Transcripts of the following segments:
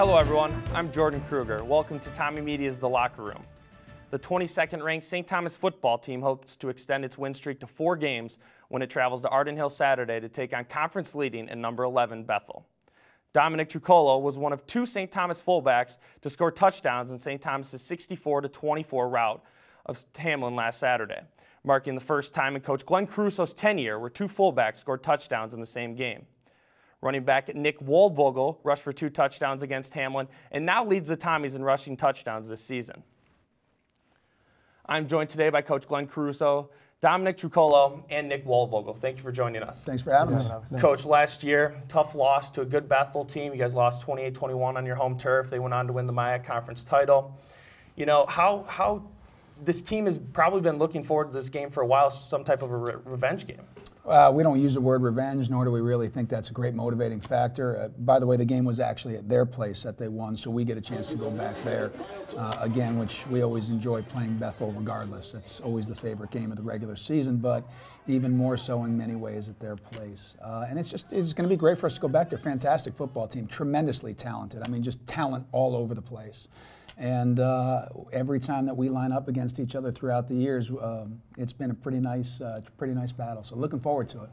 Hello everyone, I'm Jordan Kruger. Welcome to Tommy Media's The Locker Room. The 22nd ranked St. Thomas football team hopes to extend its win streak to 4 games when it travels to Arden Hill Saturday to take on conference leading and number 11 Bethel. Dominic Trouccolo was one of 2 St. Thomas fullbacks to score touchdowns in St. Thomas's 64-24 rout of Hamlin last Saturday, marking the first time in Coach Glenn Caruso's tenure where 2 fullbacks scored touchdowns in the same game. Running back Nick Waldvogel rushed for 2 touchdowns against Hamlin and now leads the Tommies in rushing touchdowns this season. I'm joined today by Coach Glenn Caruso, Dominic Trouccolo, and Nick Waldvogel. Thank you for joining us. Thanks for having us. Coach, last year, tough loss to a good Bethel team. You guys lost 28-21 on your home turf. They went on to win the MIAC Conference title. You know, how this team has probably been looking forward to this game for a while, some type of a revenge game. We don't use the word revenge, nor do we really think that's a great motivating factor. By the way, the game was actually at their place that they won, so we get a chance to go back there again, which we always enjoy playing Bethel regardless. It's always the favorite game of the regular season, but even more so in many ways at their place. And it's going to be great for us to go back there. Fantastic football team, tremendously talented. I mean, just talent all over the place. And every time that we line up against each other throughout the years, it's been a pretty nice battle. So looking forward to it.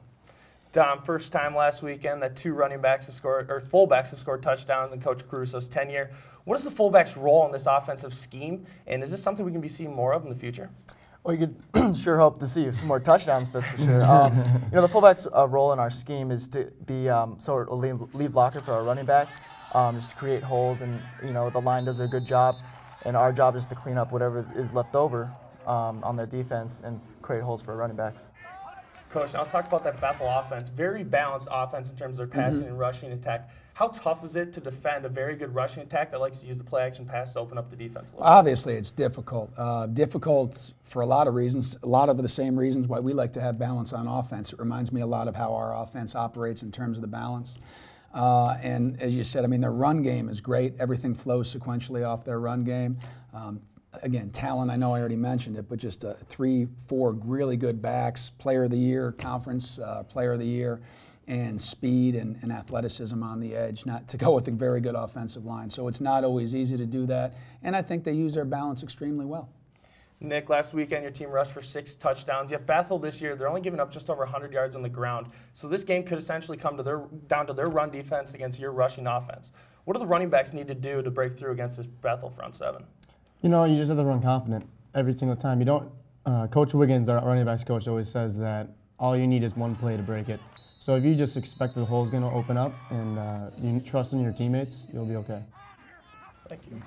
Dom, first time last weekend that 2 running backs have scored, or fullbacks have scored touchdowns in Coach Caruso's tenure. What is the fullback's role in this offensive scheme, and is this something we can be seeing more of in the future? Well, you could sure hope to see some more touchdowns, that's for sure. You know, the fullback's role in our scheme is to be sort of a lead blocker for our running back. Just to create holes, and you know the line does a good job, and our job is to clean up whatever is left over on the defense and create holes for running backs. Coach, now let's talk about that Bethel offense. Very balanced offense in terms of their passing and rushing attack. How tough is it to defend a very good rushing attack that likes to use the play-action pass to open up the defense a little bit? Obviously, it's difficult. Difficult for a lot of reasons, a lot of the same reasons why we like to have balance on offense. It reminds me a lot of how our offense operates in terms of the balance. And as you said, I mean, their run game is great. Everything flows sequentially off their run game. Again, talent, I know I already mentioned it, but just 3, 4 really good backs, player of the year, conference player of the year, and speed and athleticism on the edge, not to go with a very good offensive line. So it's not always easy to do that, and I think they use their balance extremely well. Nick, last weekend your team rushed for 6 touchdowns, yet Bethel this year, they're only giving up just over 100 yards on the ground. So this game could essentially come to down to their run defense against your rushing offense. What do the running backs need to do to break through against this Bethel front 7? You know, you just have to run confident every single time. You don't. Coach Wiggins, our running backs coach, always says that all you need is one play to break it. So if you just expect the hole's going to open up and you trust in your teammates, you'll be okay. Thank you.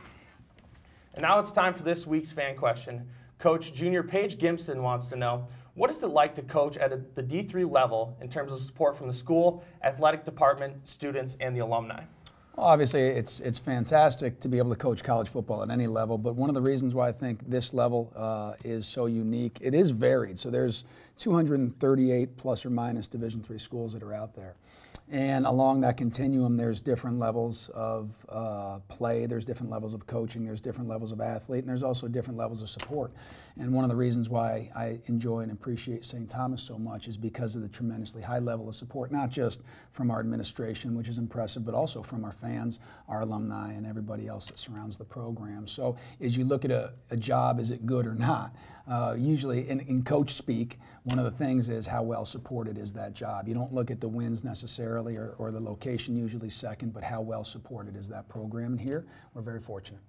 And now it's time for this week's fan question. Coach Junior Paige Gimson wants to know, what is it like to coach at the D3 level in terms of support from the school, athletic department, students, and the alumni? Well, obviously, it's fantastic to be able to coach college football at any level, but one of the reasons why I think this level is so unique, it is varied. So there's 238 plus or minus Division III schools that are out there. And along that continuum, there's different levels of play, there's different levels of coaching, there's different levels of athlete, and there's also different levels of support. And one of the reasons why I enjoy and appreciate St. Thomas so much is because of the tremendously high level of support, not just from our administration, which is impressive, but also from our fans, our alumni, and everybody else that surrounds the program. So as you look at a job, is it good or not? Usually in coach speak, one of the things is how well supported is that job. You don't look at the wins necessarily or the location usually second, but how well supported is that program. And here, we're very fortunate.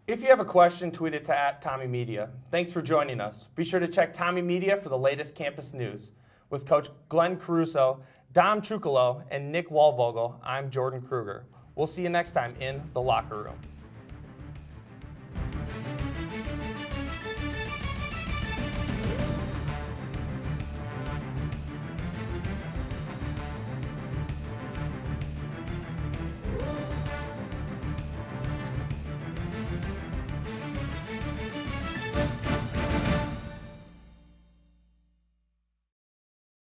If you have a question, tweet it to @TommyMedia. Thanks for joining us. Be sure to check Tommy Media for the latest campus news. With Coach Glenn Caruso, Dom Trouccolo, and Nick Waldvogel, I'm Jordan Kruger. We'll see you next time in The Locker Room.